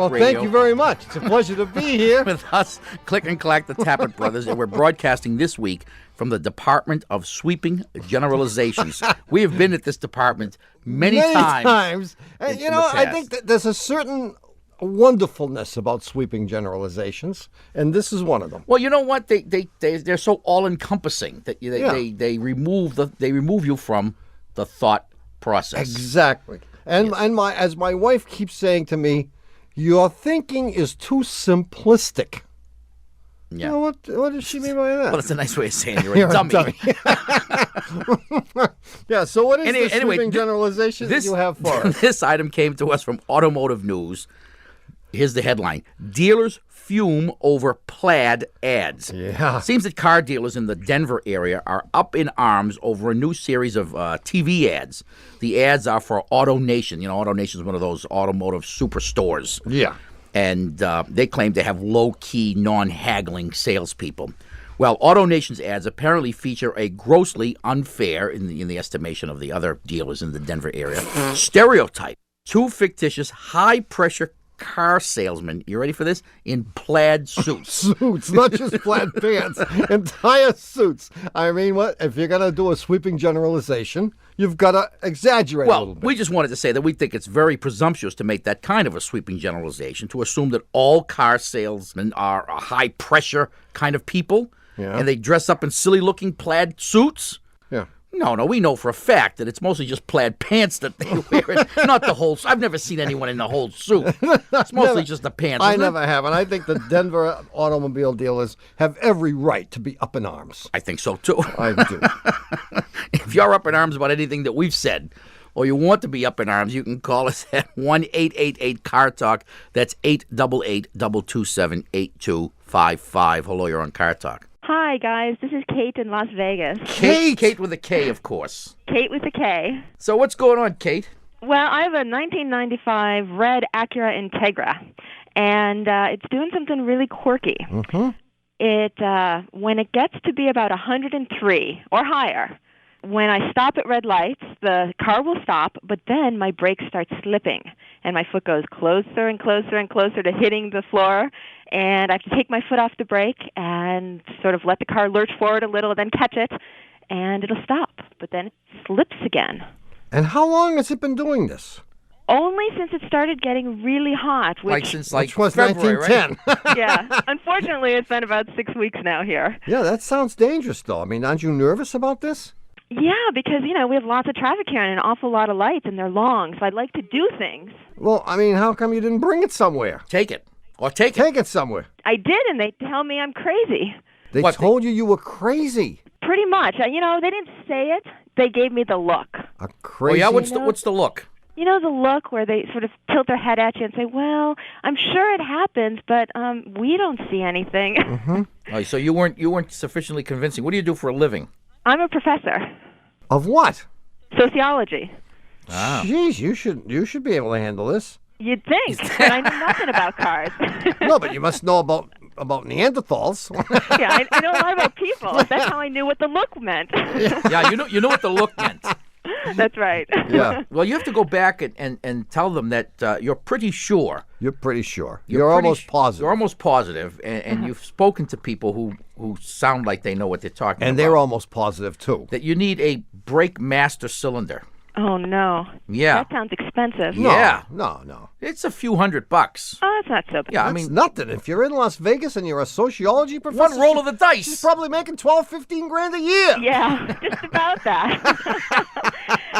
Well, thank you very much. It's a pleasure to be here. With us, Click and Clack, the Tappet Brothers, and we're broadcasting this week from the Department of Sweeping Generalizations. We have been at this department many times. And, I think that there's a certain wonderfulness about sweeping generalizations, and this is one of them. Well, you know what? They're so all-encompassing that they remove you from the thought process. Exactly. And as my wife keeps saying to me, your thinking is too simplistic. Yeah. You know, what does she mean by that? Well, that's a nice way of saying you're a dummy. Yeah, so what is the sweeping generalization that you have for us? This item came to us from Automotive News. Here's the headline. Dealers fume over plaid ads. Yeah. Seems that car dealers in the Denver area are up in arms over a new series of TV ads. The ads are for AutoNation. You know, AutoNation is one of those automotive superstores. Yeah. And they claim to have low-key, non-haggling salespeople. Well, AutoNation's ads apparently feature a grossly unfair, in the estimation of the other dealers in the Denver area, stereotype. Two fictitious, high-pressure car salesmen, you ready for this, in plaid suits. Suits, not just plaid pants, entire suits. I mean, what if you're going to do a sweeping generalization, you've got to exaggerate a little bit. We just wanted to say that we think it's very presumptuous to make that kind of a sweeping generalization, to assume that all car salesmen are a high-pressure kind of people, and they dress up in silly-looking plaid suits. Yeah. No, we know for a fact that it's mostly just plaid pants that they wear, not the whole. I've never seen anyone in the whole suit. It's mostly just the pants. I never have, and I think the Denver automobile dealers have every right to be up in arms. I think so, too. I do. If you're up in arms about anything that we've said, or you want to be up in arms, you can call us at 1-888-CAR-TALK. That's 888-227-8255. Hello, you're on Car Talk. Hi, guys. This is Kate in Las Vegas. Kate with a K, of course. Kate with a K. So what's going on, Kate? Well, I have a 1995 red Acura Integra, and it's doing something really quirky. Mm-hmm. When it gets to be about 103 or higher, when I stop at red lights, the car will stop, but then my brakes start slipping, and my foot goes closer and closer and closer to hitting the floor, and I have to take my foot off the brake and sort of let the car lurch forward a little, then catch it, and it'll stop. But then it slips again. And how long has it been doing this? Only since it started getting really hot. Which was February, 1910. Right? Yeah. Unfortunately, it's been about 6 weeks now here. Yeah, that sounds dangerous, though. I mean, aren't you nervous about this? Yeah, because, we have lots of traffic here and an awful lot of lights, and they're long, so I'd like to do things. Well, I mean, how come you didn't bring it somewhere? Take it. Or take it. Take it somewhere. I did, and they tell me I'm crazy. They told you were crazy. Pretty much. They didn't say it. They gave me the look. A crazy? Oh, yeah? What's the look? You know, the look where they sort of tilt their head at you and say, well, I'm sure it happens, but we don't see anything. Mm-hmm. Oh, so you weren't sufficiently convincing. What do you do for a living? I'm a professor. Of what? Sociology. Ah. Jeez, you should be able to handle this. You'd think, but I know nothing about cars. No, but you must know about Neanderthals. Yeah, I know a lot about people. That's how I knew what the look meant. Yeah, you know what the look meant. That's right. Yeah. Well, you have to go back and tell them that you're pretty sure. You're pretty sure. You're almost positive. You're almost positive, and you've spoken to people who sound like they know what they're talking about. And they're almost positive, too. That you need a brake master cylinder. Oh, no. Yeah. That sounds expensive. Yeah. No. It's a few $100. Oh, that's not so bad. Yeah, That's nothing. If you're in Las Vegas and you're a sociology professor, one roll of the dice. She's probably making $12-15 grand a year. Yeah, just about that.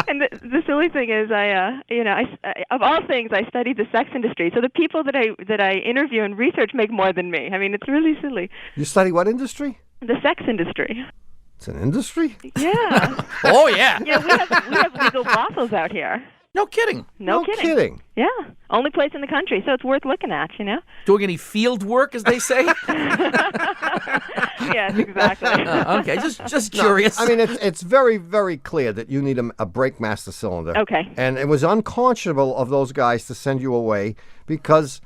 And the silly thing is, I of all things, I studied the sex industry. So the people that I interview and research make more than me. I mean, it's really silly. You study what industry? The sex industry. It's an industry? Yeah. Oh, yeah. Yeah, we have legal brothels out here. No kidding. No kidding. Yeah. Only place in the country, so it's worth looking at, Doing any field work, as they say? Yes, exactly. Okay, just curious. No, I mean, it's very, very clear that you need a brake master cylinder. Okay. And it was unconscionable of those guys to send you away because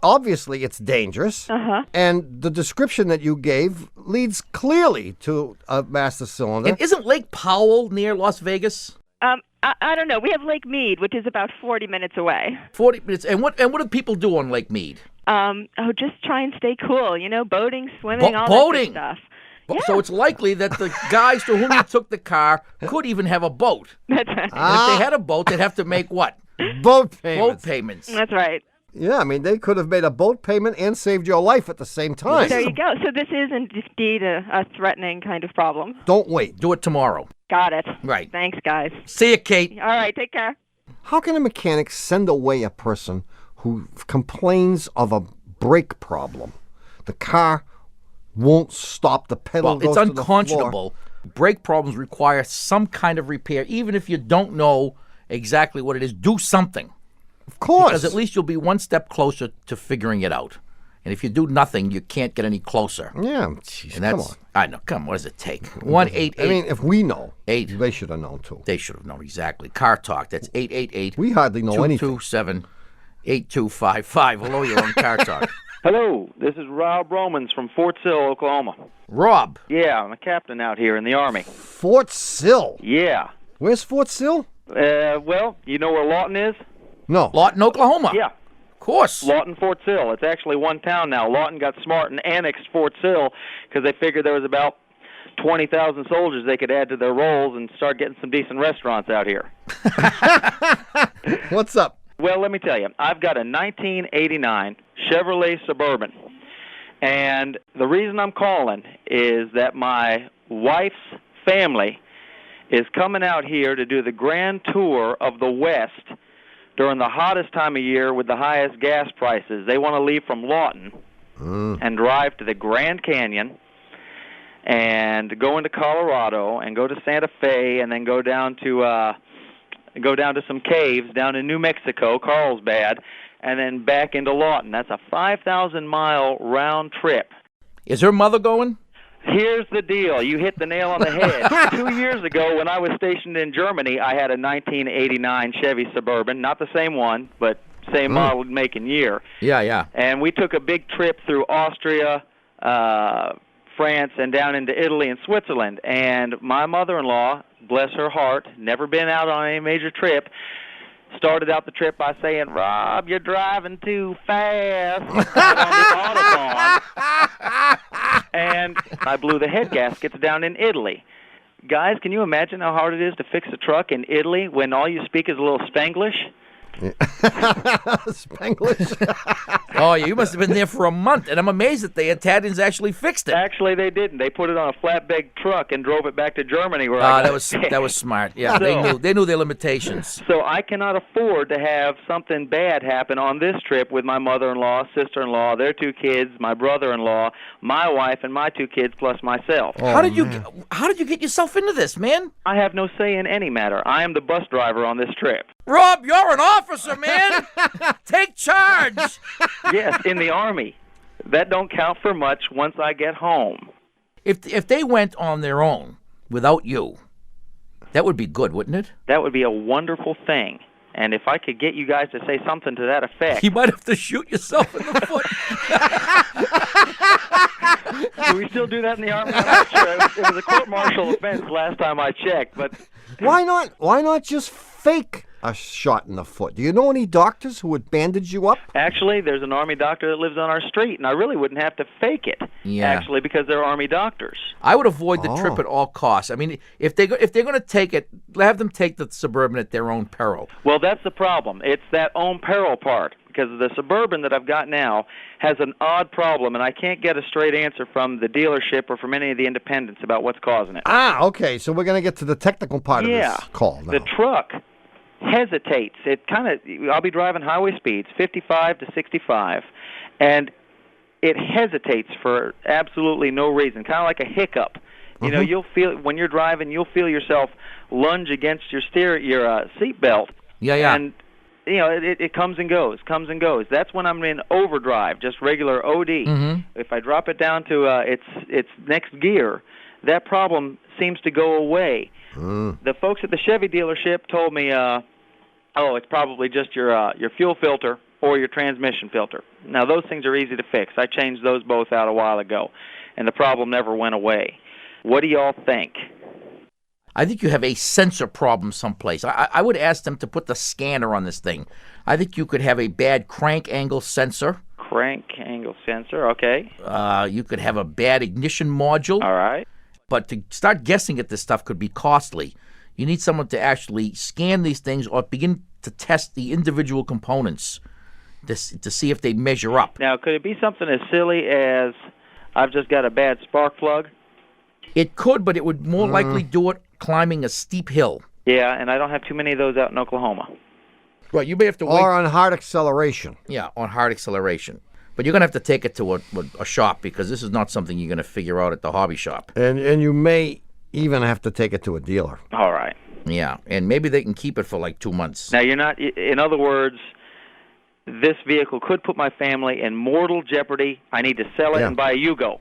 obviously it's dangerous. Uh-huh. And the description that you gave leads clearly to a master cylinder. And isn't Lake Powell near Las Vegas? I don't know. We have Lake Mead, which is about 40 minutes away. 40 minutes. And what do people do on Lake Mead? Just try and stay cool. Boating, swimming, all boating. that good stuff. Yeah. So it's likely that the guys to whom you took the car could even have a boat. That's right. And if they had a boat, they'd have to make what? Boat payments. Boat payments. That's right. Yeah, I mean, they could have made a boat payment and saved your life at the same time. There you go. So this is indeed a threatening kind of problem. Don't wait. Do it tomorrow. Got it. Right. Thanks, guys. See you, Kate. All right, take care. How can a mechanic send away a person who complains of a brake problem? The car won't stop, the pedal Well, goes it's to the floor. unconscionable. Brake problems require some kind of repair. Even if you don't know exactly what it is, do something. Of course. Because at least you'll be one step closer to figuring it out. And if you do nothing, you can't get any closer. Yeah, jeez, And come that's, on. I know. Come on, what does it take? 1-888. I mean, if we know, 8. they should have known too. They should have known exactly. Car Talk. That's 888. We hardly know anything. 227-8255. Hello, you're on Car Talk. Hello, this is Rob Romans from Fort Sill, Oklahoma. Rob. Yeah, I'm a captain out here in the Army. Fort Sill. Yeah. Where's Fort Sill? Well, you know where Lawton is? No. Lawton, Oklahoma. Yeah. Of course. Lawton, Fort Sill. It's actually one town now. Lawton got smart and annexed Fort Sill because they figured there was about 20,000 soldiers they could add to their rolls and start getting some decent restaurants out here. What's up? Well, let me tell you, I've got a 1989 Chevrolet Suburban, and the reason I'm calling is that my wife's family is coming out here to do the grand tour of the West during the hottest time of year with the highest gas prices. They want to leave from Lawton and drive to the Grand Canyon and go into Colorado and go to Santa Fe and then go down to some caves down in New Mexico, Carlsbad, and then back into Lawton. That's a 5,000-mile round trip. Is her mother going? Here's the deal. You hit the nail on the head. 2 years ago, when I was stationed in Germany, I had a 1989 Chevy Suburban, not the same one, but same model, make, and year. Yeah. And we took a big trip through Austria, France, and down into Italy and Switzerland. And my mother-in-law, bless her heart, never been out on any major trip, started out the trip by saying, "Rob, you're driving too fast out on the Autobahn." And I blew the head gaskets down in Italy. Guys, can you imagine how hard it is to fix a truck in Italy when all you speak is a little Spanglish? Spanglish. Oh, you must have been there for a month, and I'm amazed that the Italians actually fixed it. Actually, they didn't. They put it on a flatbed truck and drove it back to Germany where That was smart. Yeah, they knew their limitations. So I cannot afford to have something bad happen on this trip with my mother-in-law, sister-in-law, their 2 kids, my brother-in-law, my wife, and my 2 kids plus myself. How did you get yourself into this, man? I have no say in any matter. I am the bus driver on this trip. Rob, you're an officer, man. Take charge. Yes, in the Army. That don't count for much once I get home. If they went on their own without you, that would be good, wouldn't it? That would be a wonderful thing. And if I could get you guys to say something to that effect. You might have to shoot yourself in the foot. Do we still do that in the Army? I'm not sure. It was a court-martial offense last time I checked, but Why not just fake a shot in the foot? Do you know any doctors who would bandage you up? actually, there's an Army doctor that lives on our street, and I really wouldn't have to fake it, actually, because they're Army doctors. I would avoid the trip at all costs. I mean, if they're going to take it, have them take the Suburban at their own peril. Well, that's the problem. It's that own peril part, because the Suburban that I've got now has an odd problem, and I can't get a straight answer from the dealership or from any of the independents about what's causing it. Okay, so we're going to get to the technical part of this call now. The truck hesitates. I'll be driving highway speeds, 55 to 65, and it hesitates for absolutely no reason, kind of like a hiccup. You know, you'll feel when you're driving, you'll feel yourself lunge against your seat belt. Yeah. And you know, it comes and goes. That's when I'm in overdrive, just regular OD. If I drop it down to its next gear, that problem seems to go away. The folks at the Chevy dealership told me, it's probably just your fuel filter or your transmission filter. Now, those things are easy to fix. I changed those both out a while ago, and the problem never went away. What do y'all think? I think you have a sensor problem someplace. I would ask them to put the scanner on this thing. I think you could have a bad crank angle sensor. Crank angle sensor, okay. You could have a bad ignition module. All right. But to start guessing at this stuff could be costly. You need someone to actually scan these things or begin to test the individual components to see if they measure up. Now, could it be something as silly as I've just got a bad spark plug? It could, but it would more likely do it climbing a steep hill. Yeah, and I don't have too many of those out in Oklahoma. Well, you may have to wait. Or on hard acceleration. Yeah, on hard acceleration. But you're going to have to take it to a shop because this is not something you're going to figure out at the hobby shop. And you may even have to take it to a dealer. All right. Yeah, and maybe they can keep it for like 2 months. Now, you're not, in other words, this vehicle could put my family in mortal jeopardy. I need to sell it and buy a Yugo.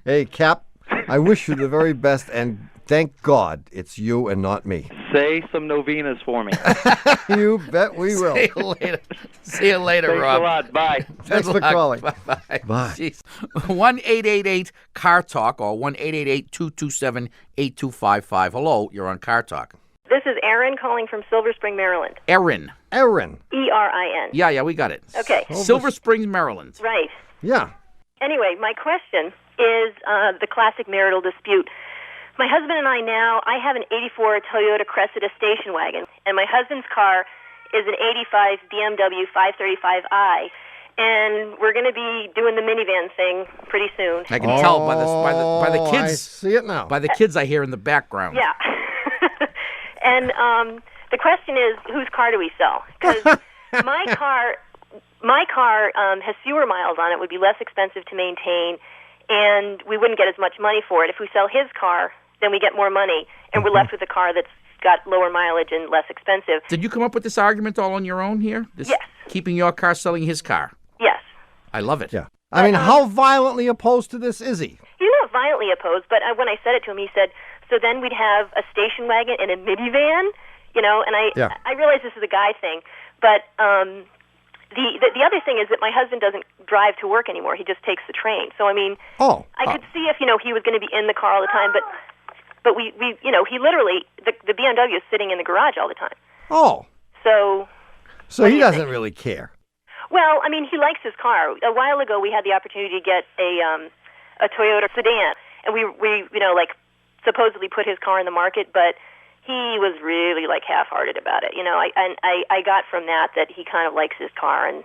Hey, Cap, I wish you the very best, and thank God it's you and not me. Say some novenas for me. You bet we will. See you later. See you later, Thanks Rob. a lot. Bye. Thanks for calling. Bye-bye. Bye. Jeez. 1-888-CAR-TALK or 1-888-227-8255. Hello, you're on Car Talk. This is Erin calling from Silver Spring, Maryland. Erin. Erin. E-R-I-N. Yeah, we got it. Okay. Silver Springs, Maryland. Right. Yeah. Anyway, my question is the classic marital dispute. My husband and I have an 84 Toyota Cressida station wagon, and my husband's car is an 85 BMW 535i, and we're going to be doing the minivan thing pretty soon. I can tell by the I kids. see it now. By the kids I hear in the background. Yeah. And the question is, whose car do we sell? Because my car has fewer miles on it, would be less expensive to maintain, and we wouldn't get as much money for it. If we sell his car, then we get more money, and we're left with a car that's got lower mileage and less expensive. Did you come up with this argument all on your own here? Yes. Keeping your car, selling his car. Yes. I love it. Yeah. I mean, how violently opposed to this is he? He's not violently opposed, but when I said it to him, he said, so then we'd have a station wagon and a minivan, and I realize this is a guy thing, but the other thing is that my husband doesn't drive to work anymore. He just takes the train. So, I mean, I could see if, he was going to be in the car all the time, but we he literally, the BMW is sitting in the garage all the time. Oh. So he doesn't really care. Well, I mean, he likes his car. A while ago, we had the opportunity to get a Toyota sedan, and we supposedly put his car in the market, but he was really half-hearted about it. I got from that he kind of likes his car and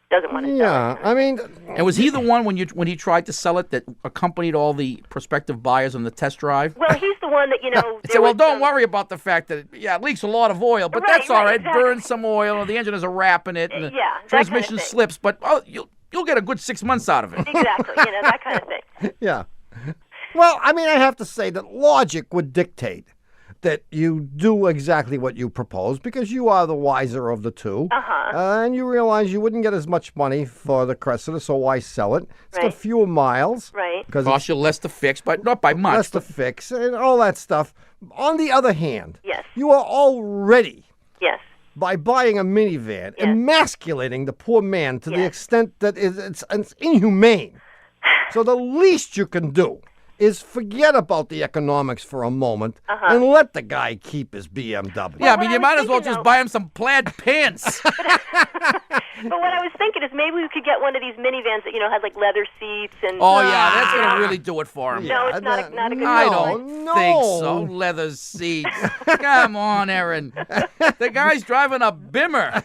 doesn't want to sell it. Yeah, I mean... And was he the one when he tried to sell it that accompanied all the prospective buyers on the test drive? Well, he's the one that, He said, well, don't worry about the fact that, it leaks a lot of oil, but that's all right. Exactly. Burn some oil, and the engine has a wrap in it, and the transmission slips, but you'll get a good 6 months out of it. Exactly, that kind of thing. Yeah. Well, I mean, I have to say that logic would dictate that you do exactly what you propose because you are the wiser of the two. And you realize you wouldn't get as much money for the Cressida, so why sell it? It's got fewer miles. Right. Cost you less to fix, but not by much. Less to fix and all that stuff. On the other hand, yes, you are already, yes, by buying a minivan, emasculating the poor man to the extent that it's inhumane. So the least you can do is forget about the economics for a moment and let the guy keep his BMW. Yeah, I mean, you might as well just buy him some plaid pants. But what I was thinking is maybe we could get one of these minivans that, had leather seats and... Oh, yeah, that's going to really do it for him. No, it's not a good deal. I don't think so. Leather seats. Come on, Erin. The guy's driving a Bimmer.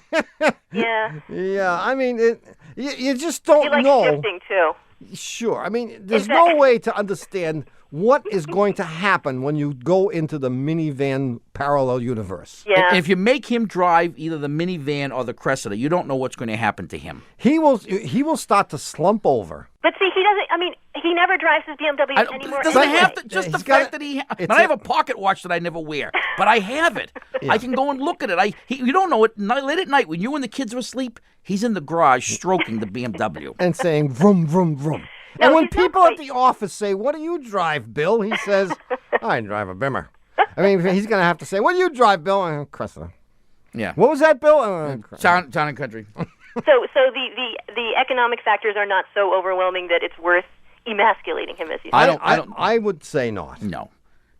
Yeah. Yeah, I mean, you just don't He likes know. shifting, too. Sure. I mean, there's no way to understand what is going to happen when you go into the minivan parallel universe. Yeah. And if you make him drive either the minivan or the Cressida, you don't know what's going to happen to him. He will start to slump over. But see, he doesn't, he never drives his BMW anymore. Doesn't anyway. have to, just the fact that he... I have a pocket watch that I never wear, but I have it. I can go and look at it. You don't know it. Late at night, when you and the kids are asleep, he's in the garage stroking the BMW. And saying, vroom, vroom, vroom. No, and when he's not people quite- at the office say, what do you drive, Bill? He says, I drive a Bimmer. I mean, he's going to have to say, what do you drive, Bill? Cressida. Yeah. What was that, Bill? Town and country. So the economic factors are not so overwhelming that it's worth emasculating him, as you say. I would say not. No.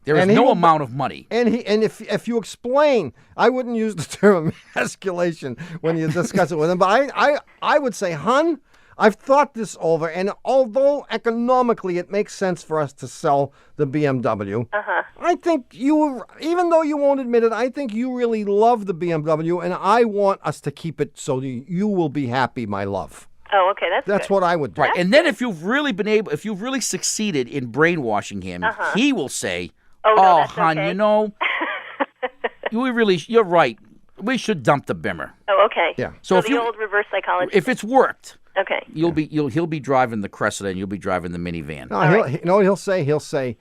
There is no amount of money. And if you explain, I wouldn't use the term emasculation when you discuss it with him, but I would say, hon, I've thought this over, and although economically it makes sense for us to sell the BMW, I think even though you won't admit it, I think you really love the BMW, and I want us to keep it so you will be happy, my love. Oh, okay, that's good. what I would do. Right, and then if you've really succeeded in brainwashing him, he will say, no, hon, okay. you know, you're right. We should dump the Bimmer. Oh, okay. Yeah. So the old reverse psychology. If it's worked, okay, he'll be driving the Cressida and you'll be driving the minivan. No, he'll say,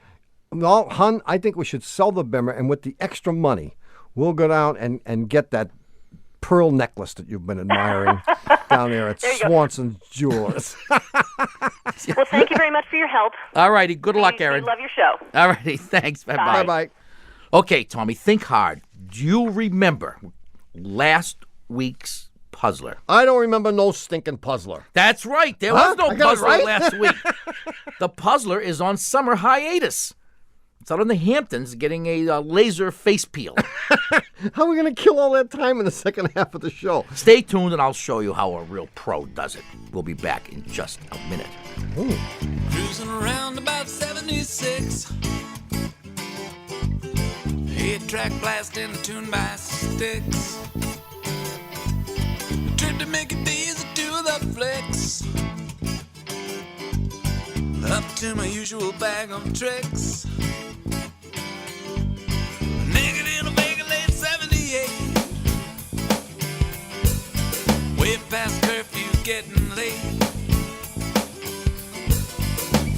well, hon, I think we should sell the Bimmer, and with the extra money, we'll go down and get that pearl necklace that you've been admiring down there at Swanson's Jewelers. Well, thank you very much for your help. All righty. Good luck, Erin. I love your show. All righty. Thanks. Bye-bye. Bye-bye. Okay, Tommy, think hard. Do you remember last week's puzzler? I don't remember no stinking puzzler. That's right. There was no puzzler right? last week. The puzzler is on summer hiatus. It's out in the Hamptons getting a laser face peel. How are we going to kill all that time in the second half of the show? Stay tuned and I'll show you how a real pro does it. We'll be back in just a minute. Ooh. Cruising around about 76. Head track blasting, tuned by sticks. Tried to make it easy to the flex. Up to my usual bag of tricks. Naked in a Vega late 78. Way past curfew, getting late.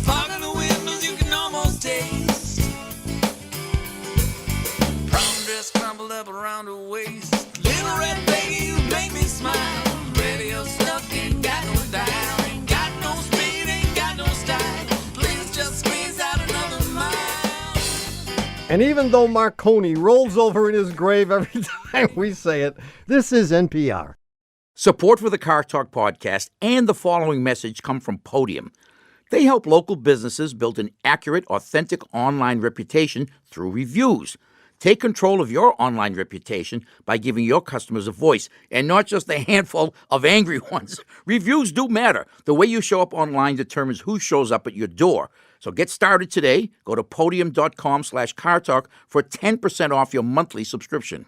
Fog in the windows you can almost taste. Prom dress crumpled up around her waist. Little red baby, you make me smile. Radio stuck, ain't got no dial. Ain't got no speed, ain't got no style. Please just squeeze out another mile. And even though Marconi rolls over in his grave every time we say it, this is NPR. Support for the Car Talk podcast and the following message come from Podium. They help local businesses build an accurate, authentic online reputation through reviews. Take control of your online reputation by giving your customers a voice, and not just a handful of angry ones. Reviews do matter. The way you show up online determines who shows up at your door. So get started today. Go to podium.com/cartalk for 10% off your monthly subscription.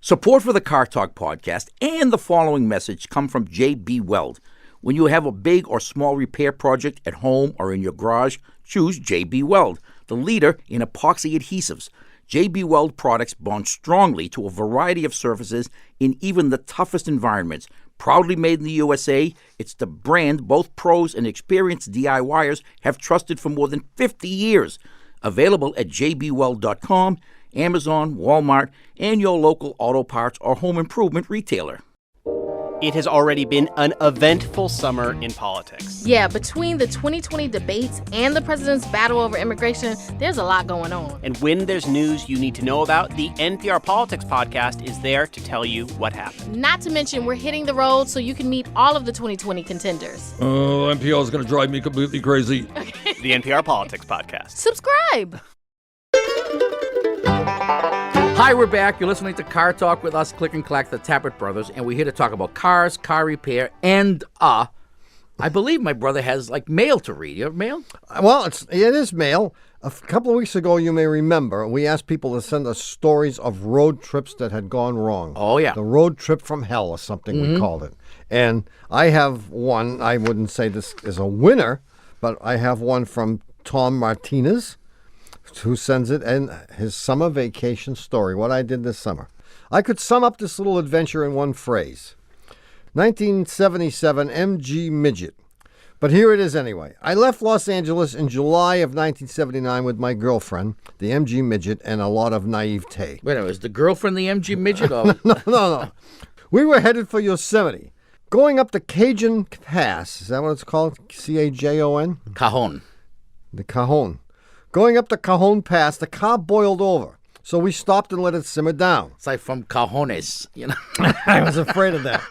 Support for the Car Talk podcast and the following message come from J.B. Weld. When you have a big or small repair project at home or in your garage, choose J.B. Weld, the leader in epoxy adhesives. J.B. Weld products bond strongly to a variety of surfaces in even the toughest environments. Proudly made in the USA, it's the brand both pros and experienced DIYers have trusted for more than 50 years. Available at jbweld.com, Amazon, Walmart, and your local auto parts or home improvement retailer. It has already been an eventful summer in politics. Yeah, between the 2020 debates and the president's battle over immigration, there's a lot going on. And when there's news you need to know about, the NPR Politics podcast is there to tell you what happened. Not to mention, we're hitting the road so you can meet all of the 2020 contenders. Oh, NPR is going to drive me completely crazy. The NPR Politics podcast. Subscribe. Hi, we're back. You're listening to Car Talk with us, Click and Clack, the Tappert brothers, and we're here to talk about cars, car repair, and I believe my brother has like mail to read. You have mail? Well, it is mail. A couple of weeks ago, you may remember, we asked people to send us stories of road trips that had gone wrong. Oh, yeah. The road trip from hell or something we called it. And I have one, I wouldn't say this is a winner, but I have one from Tom Martinez, who sends it, and his summer vacation story, what I did this summer. I could sum up this little adventure in one phrase. 1977 MG Midget. But here it is anyway. I left Los Angeles in July of 1979 with my girlfriend, the MG Midget, and a lot of naivete. Wait a minute, is the girlfriend the MG Midget? Or... No. We were headed for Yosemite. Going up the Cajun Pass, is that what it's called? C-A-J-O-N? Cajon. The Cajon. Going up the Cajon Pass, the car boiled over, so we stopped and let it simmer down. It's like from Cajones, you know. I was afraid of that.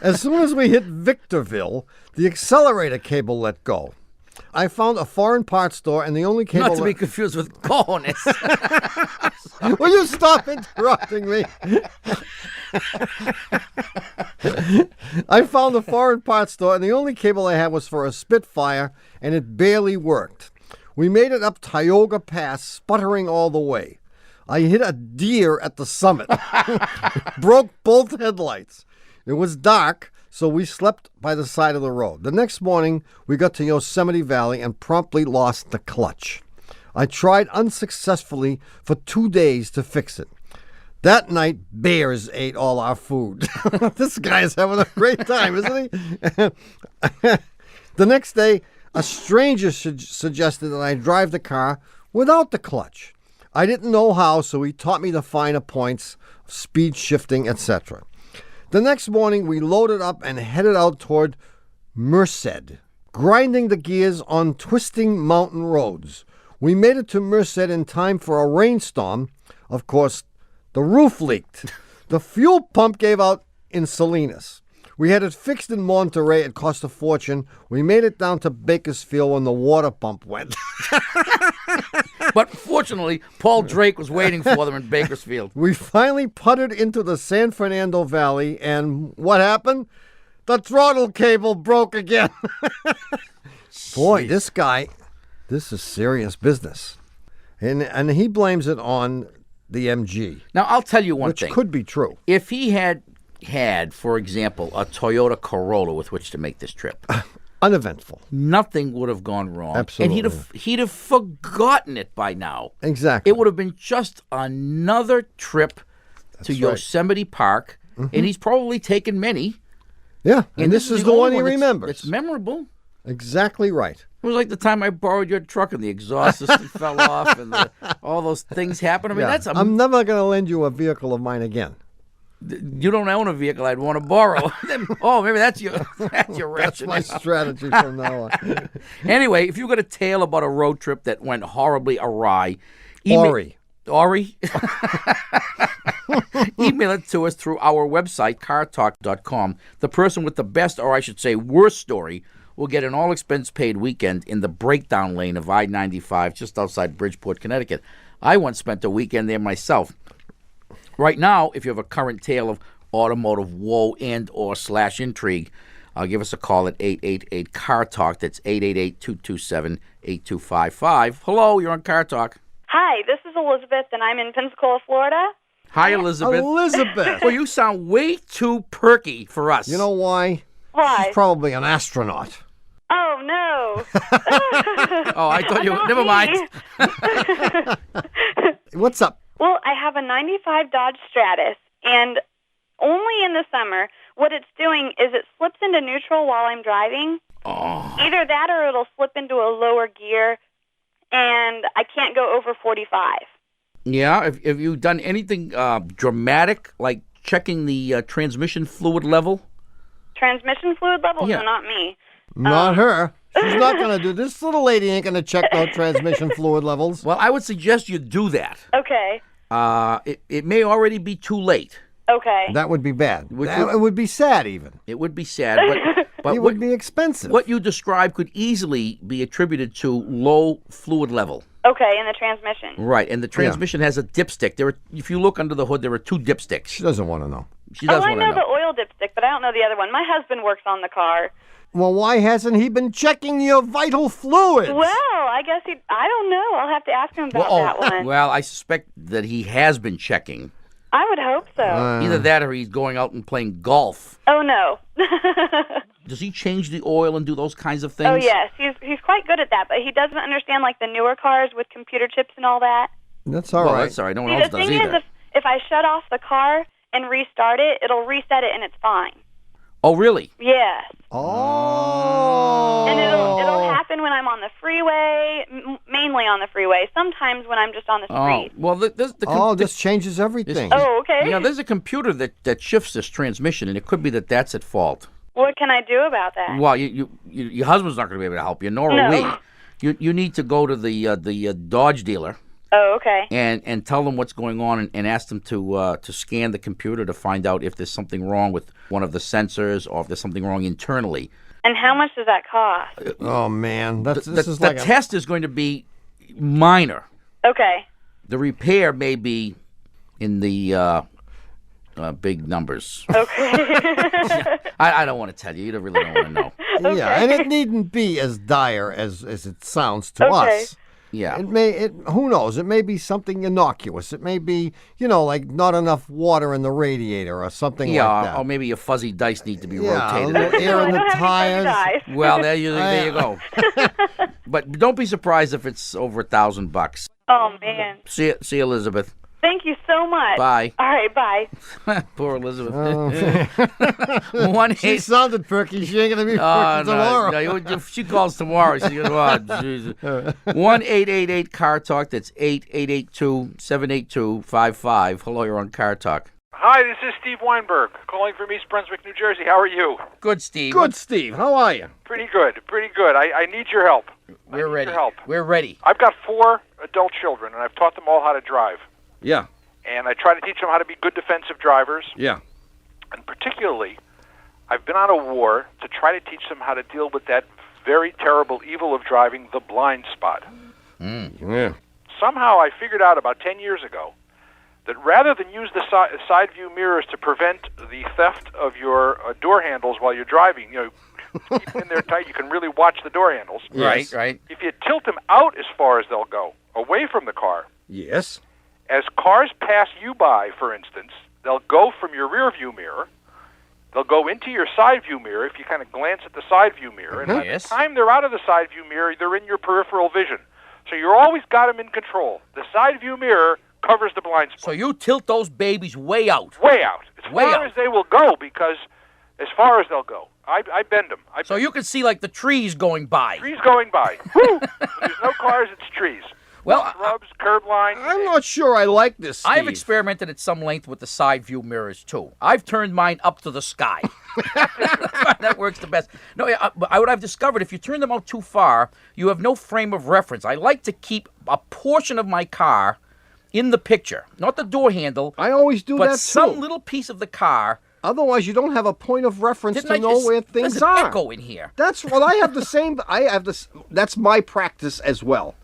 As soon as we hit Victorville, the accelerator cable let go. I found a foreign parts store, and the only cable... Not to be confused with cojones. Will you stop interrupting me? I found a foreign parts store, and the only cable I had was for a Spitfire, and it barely worked. We made it up Tioga Pass, sputtering all the way. I hit a deer at the summit. Broke both headlights. It was dark, so we slept by the side of the road. The next morning, we got to Yosemite Valley and promptly lost the clutch. I tried unsuccessfully for 2 days to fix it. That night, bears ate all our food. This guy is having a great time, isn't he? The next day, a stranger suggested that I drive the car without the clutch. I didn't know how, so he taught me the finer points, speed shifting, etc. The next morning, we loaded up and headed out toward Merced, grinding the gears on twisting mountain roads. We made it to Merced in time for a rainstorm. Of course, the roof leaked. The fuel pump gave out in Salinas. We had it fixed in Monterey. It cost a fortune. We made it down to Bakersfield when the water pump went. But fortunately, Paul Drake was waiting for them in Bakersfield. We finally putted into the San Fernando Valley, and what happened? The throttle cable broke again. Boy, this guy, this is serious business. And he blames it on the MG. Now, I'll tell you one thing. Which could be true. If he had, for example, a Toyota Corolla with which to make this trip, uneventful, nothing would have gone wrong. Absolutely. And he'd have forgotten it by now. Exactly. It would have been just another trip to Yosemite Park, and he's probably taken many. Yeah, and this is the one he remembers. It's memorable. Exactly right. It was like the time I borrowed your truck and the exhaust system fell off and all those things happened. I mean, I'm never going to lend you a vehicle of mine again. You don't own a vehicle I'd want to borrow. Maybe that's your rationale. That's my strategy from now on. Anyway, if you got a tale about a road trip that went horribly awry, Ori? Email it to us through our website, cartalk.com. The person with the best, or I should say worst story, will get an all-expense-paid weekend in the breakdown lane of I-95 just outside Bridgeport, Connecticut. I once spent a weekend there myself. Right now, if you have a current tale of automotive woe and or / intrigue, give us a call at 888-CAR-TALK. That's 888-227-8255. Hello, you're on Car Talk. Hi, this is Elizabeth, and I'm in Pensacola, Florida. Hi, Elizabeth. Elizabeth. Well, you sound way too perky for us. You know why? Why? She's probably an astronaut. Oh, no. Oh, I thought you... Never mind. What's up? Well, I have a 95 Dodge Stratus, and only in the summer, what it's doing is it slips into neutral while I'm driving. Oh. Either that or it'll slip into a lower gear, and I can't go over 45. Yeah? Have you done anything dramatic, like checking the transmission fluid level? Transmission fluid level? Yeah. No, not me. Not her. She's not going to do this. Little lady ain't going to check no transmission fluid levels. Well, I would suggest you do that. Okay. It may already be too late. Okay. That would be bad. It would be sad, even. It would be sad, but it would be expensive. What you described could easily be attributed to low fluid level. Okay, in the transmission. Right, and the transmission has a dipstick. If you look under the hood, there are 2 dipsticks. She doesn't want to know. She does I want to know the oil dipstick, but I don't know the other one. My husband works on the car. Well, why hasn't he been checking your vital fluids? Well, I guess I don't know. I'll have to ask him about that one. Well, I suspect that he has been checking. I would hope so. Either that or he's going out and playing golf. Oh, no. Does he change the oil and do those kinds of things? Oh, yes. He's quite good at that, but he doesn't understand, like, the newer cars with computer chips and all that. That's all right. That's all right. No one See, else the does thing either. is, if I shut off the car and restart it, it'll reset it and it's fine. Oh, really? Yes. Oh. And it'll happen when I'm on the freeway, mainly on the freeway. Sometimes when I'm just on the street. Well, this changes everything. Oh, okay. Yeah, there's a computer that shifts this transmission, and it could be that's at fault. What can I do about that? Well, your husband's not going to be able to help you, nor are we. You need to go to the Dodge dealer. Oh, okay. And tell them what's going on and ask them to scan the computer to find out if there's something wrong with one of the sensors or if there's something wrong internally. And how much does that cost? Oh, man. This is the like test is going to be minor. Okay. The repair may be in the big numbers. Okay. I don't want to tell you. You really don't want to know. Okay. Yeah, and it needn't be as dire as it sounds to us. Yeah. Who knows? It may be something innocuous. It may be, like not enough water in the radiator or something like that. Or maybe your fuzzy dice need to be Yeah, a rotated. little air in the tires. Well, there you go. But don't be surprised if it's over $1,000. Oh, man. See you, Elizabeth. Thank you so much. Bye. All right, bye. Poor Elizabeth. She sounded perky. She ain't going to be perky tomorrow. No, if she calls tomorrow, she's going to, Jesus. 1-888-CAR-TALK. That's 888-2-782-55. Hello, you're on Car Talk. Hi, this is Steve Weinberg, calling from East Brunswick, New Jersey. How are you? Good, Steve. Good, Steve. How are you? Pretty good. I need your help. We're ready. Your help. We're ready. I've got 4 adult children, and I've taught them all how to drive. Yeah. And I try to teach them how to be good defensive drivers. Yeah. And particularly, I've been on a war to try to teach them how to deal with that very terrible evil of driving, the blind spot. Yeah. Somehow I figured out about 10 years ago that rather than use the side view mirrors to prevent the theft of your door handles while you're driving, keep them in there tight, you can really watch the door handles. Yes. Right. If you tilt them out as far as they'll go, away from the car, Yes. as cars pass you by, for instance, they'll go from your rear view mirror, they'll go into your side view mirror if you kind of glance at the side view mirror, and by the time they're out of the side view mirror, they're in your peripheral vision. So you're always got them in control. The side view mirror covers the blind spot. So you tilt those babies way out. Way out. As far as they will go, because as far as they'll go. I bend them. So you can see like the trees going by. Trees going by. Woo! There's no cars, it's trees. Well, shrubs, curb line. I'm not sure I like this, Steve. I've experimented at some length with the side view mirrors, too. I've turned mine up to the sky. That works the best. No, what I've discovered, if you turn them out too far, you have no frame of reference. I like to keep a portion of my car in the picture. Not the door handle. I always do that, too. But some little piece of the car. Otherwise, you don't have a point of reference to know where things are. There's an are. echo in here. I have the same. That's my practice as well.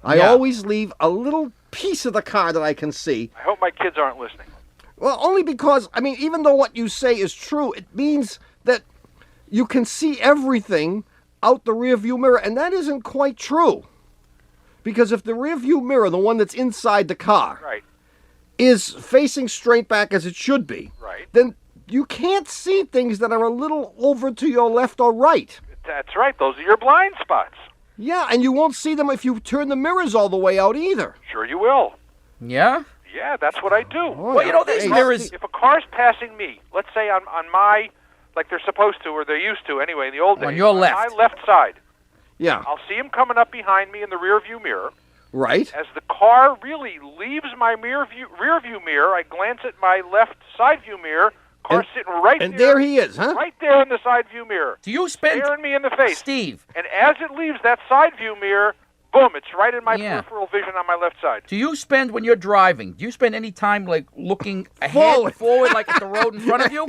I always leave a little piece of the car that I can see. I hope my kids aren't listening. Well, only because, even though what you say is true, it means that you can see everything out the rear view mirror, and that isn't quite true. Because if the rear view mirror, the one that's inside the car, is facing straight back as it should be, then you can't see things that are a little over to your left or right. That's right. Those are your blind spots. Yeah, and you won't see them if you turn the mirrors all the way out either. Sure you will. Yeah? Yeah, that's what I do. Oh, well, these mirrors... If a car's passing me, let's say on my, like they're supposed to, or they're used to anyway in the old days. On your left. On my left side. Yeah. I'll see him coming up behind me in the rear view mirror. Right. As the car really leaves my rear view mirror, I glance at my left side view mirror. Car's sitting right there. And there he is, huh? Right there in the side view mirror. Do you spend... Staring me in the face. Steve. And as it leaves that side view mirror, boom, it's right in my peripheral vision on my left side. Do you spend, when you're driving, do you spend any time, looking ahead, forward, like at the road in front of you?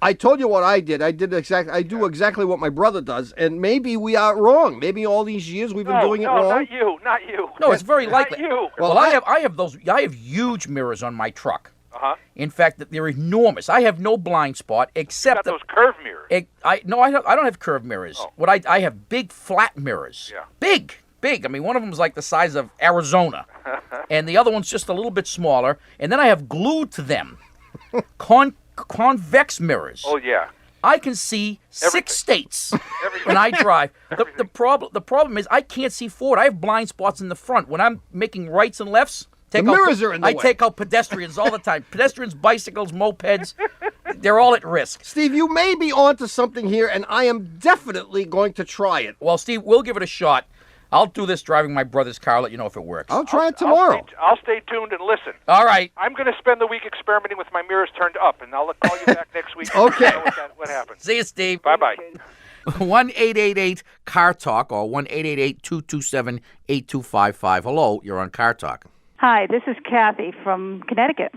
I told you what I did. I do exactly what my brother does, and maybe we are wrong. Maybe all these years we've been doing it wrong. Not you. No, it's very likely. Not you. Well, I have huge mirrors on my truck. In fact, they're enormous. I have no blind spot except those curved mirrors. I don't have curved mirrors. Oh. What I have big flat mirrors. Yeah. Big. One of them is like the size of Arizona, and the other one's just a little bit smaller. And then I have glued to them convex mirrors. Oh yeah. I can see 6 states when I drive. The problem is I can't see forward. I have blind spots in the front. When I'm making rights and lefts, the mirrors are in the way. I take out pedestrians all the time. Pedestrians, bicycles, mopeds, they're all at risk. Steve, you may be onto something here, and I am definitely going to try it. Well, Steve, we'll give it a shot. I'll do this driving my brother's car, let you know if it works. I'll try it tomorrow. I'll stay tuned and listen. All right. I'm going to spend the week experimenting with my mirrors turned up, and I'll call you back next week. Okay. To know what happens. See you, Steve. Bye-bye. 1-888-CAR-TALK or 1-888-227-8255. Hello, you're on Car Talk. Hi, this is Kathy from Connecticut.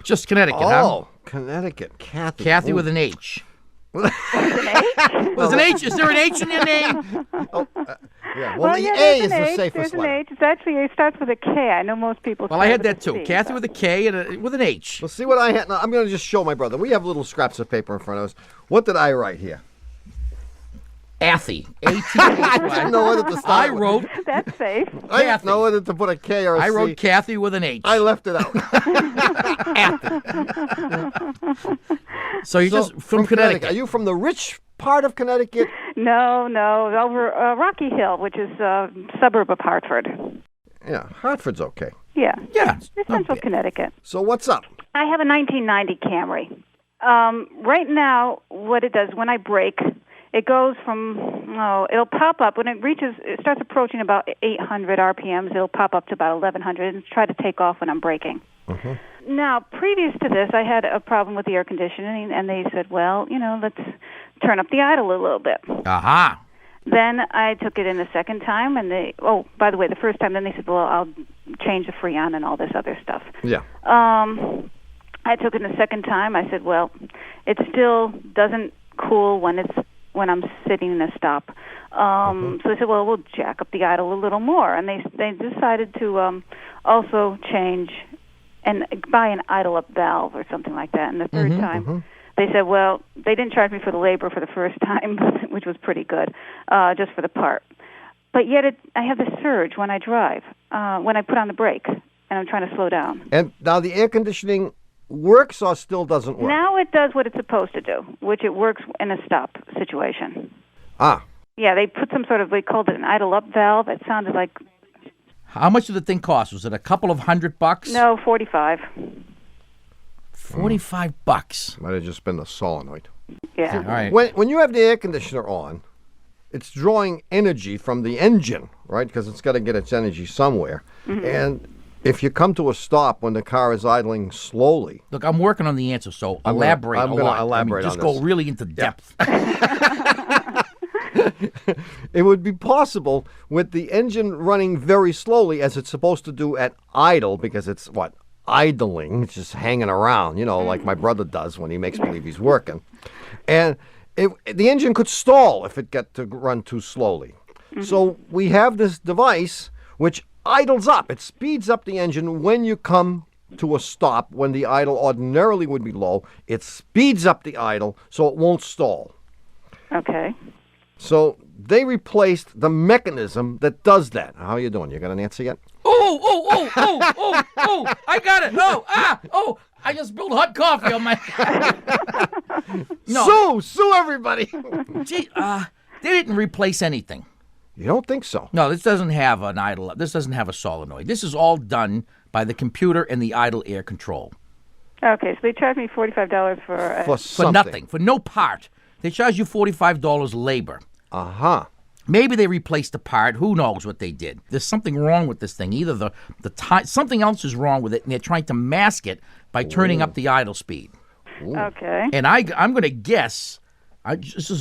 Just Connecticut, huh? Oh, Connecticut. Kathy. Kathy with an H. There's an H. Is there an H in your name? Yeah. Well, the A is the safest There's an letter. H. It's actually, it starts with a K. I know most people. Well, I start had with that too. a C, Kathy but- with a K and with an H. Well, see what I had. Now, I'm going to just show my brother. We have little scraps of paper in front of us. What did I write here? Athy. I didn't know whether to start. I wrote. That's safe. I didn't know whether to put a K or a C. I wrote Kathy with an H. I left it out. So you're just from Connecticut. Are you from the rich part of Connecticut? No, over Rocky Hill, which is a suburb of Hartford. Yeah, Hartford's okay. Yeah. Yeah. It's Central Connecticut. So what's up? I have a 1990 Camry. Right now, what it does, when I brake, it goes from, it'll pop up. When it starts approaching about 800 RPMs, it'll pop up to about 1100 and try to take off when I'm braking. Mm-hmm. Now, previous to this, I had a problem with the air conditioning, and they said, well, let's turn up the idle a little bit. Aha. Then I took it in the second time, and by the way, the first time, then they said, well, I'll change the Freon and all this other stuff. Yeah. I took it the second time. I said, well, it still doesn't cool when I'm sitting in a stop. So they said, well, we'll jack up the idle a little more. And they decided to also change and buy an idle up valve or something like that. And the third time, they said, well, they didn't charge me for the labor for the first time, which was pretty good, just for the part. But yet I have this surge when I drive, when I put on the brake and I'm trying to slow down. And now the air conditioning works or still doesn't work? Now it does what it's supposed to do, which it works in a stop situation. Ah. Yeah, they put some sort of, they called it an idle up valve. It sounded like... How much did the thing cost? Was it a couple of $100? No, 45. $45. Might have just been the solenoid. Yeah. All right. When you have the air conditioner on, it's drawing energy from the engine, right? Because it's got to get its energy somewhere. And if you come to a stop when the car is idling slowly... Look, I'm working on the answer, so elaborate I'm a going lot. to elaborate just on go this. really into depth. It would be possible with the engine running very slowly as it's supposed to do at idle, because it's, idling, it's just hanging around, like my brother does when he makes believe he's working. And the engine could stall if it got to run too slowly. So we have this device which idles up. It speeds up the engine when you come to a stop when the idle ordinarily would be low. It speeds up the idle so it won't stall. Okay. So they replaced the mechanism that does that. How are you doing? You got an answer yet? Oh, I got it. I just spilled hot coffee on my... No. Sue everybody. Gee, they didn't replace anything. You don't think so? No, this doesn't have an idle. This doesn't have a solenoid. This is all done by the computer and the idle air control. Okay, so they charged me $45 For something. nothing, for no part. They charge you $45 labor. Uh-huh. Maybe they replaced the part. Who knows what they did? There's something wrong with this thing. Either the something else is wrong with it, and they're trying to mask it by turning up the idle speed. Okay. And I'm going to guess. This